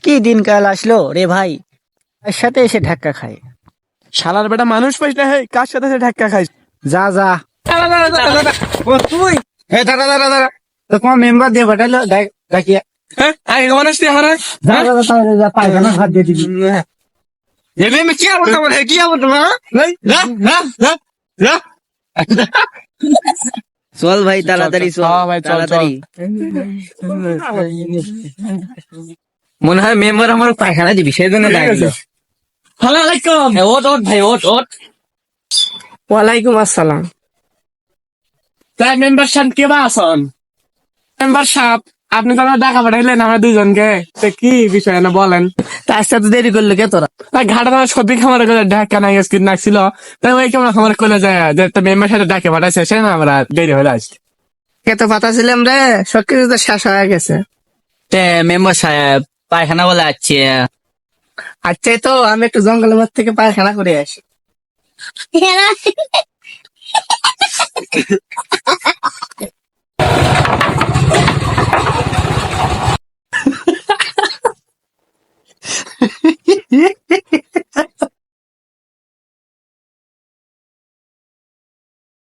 কি দিনকাল আসলো রে ভাই, এর সাথে এসে ধাক্কা খায়। শালার বেটা মানুষ পাইস না, হে কার সাথে সে ধাক্কা খাইস? যা যা। দাঁড়া, দাঁড়া, দাঁড়া, দাঁড়া। ও তুই? দাঁড়া দাঁড়া দাঁড়া, তো তোমার মেম্বার দিয়ে পাঠাইলো ডাকিয়া। হ্যাঁ, আগে কেমন আসছি আমার? যা যা তাহলে যা, পায়খানা হাত দিয়ে দিবি। কি আবার তোমার? কি আবার তোমার? যা, যা, যা, যা। চল ভাই তাড়াতাড়ি চল, হ্যাঁ ভাই, চল, তাড়াতাড়ি। চল। মনে হয় মেম্বার আমার পায়খানা দিবি, সেই জন্য ডাকলো। সালাম আলাইকুম। ওট ওট ভাই, ওট ওট। ওয়ালাইকুম আসসালাম। তাই মেম্বার সাহেব কে বা আসন? মেম্বার সাহেব, আপনি তো আমার টাকা পাঠাইলেন আমরা দুজনকে, তো কি বিষয় না বলেন? তার সাথে দেরি করলে কে তোরা? ঘাটা আমার সত্যি খামার ঢাকা নাই স্কিন নাকছিল, তাই ওই কেমন খামার করলে যায় যে একটা মেম্বার সাথে ডাকে পাঠাইছে, সে না আমরা দেরি হয়ে আসছে। কে তো পাতা ছিলাম রে, সবকিছু তো শেষ হয়ে গেছে। মেম্বার সাহেব পায়খানা বলে আসছে। আচ্ছা, তো আমি একটু জঙ্গলের মধ্যে থেকে পায়খানা করে আসি।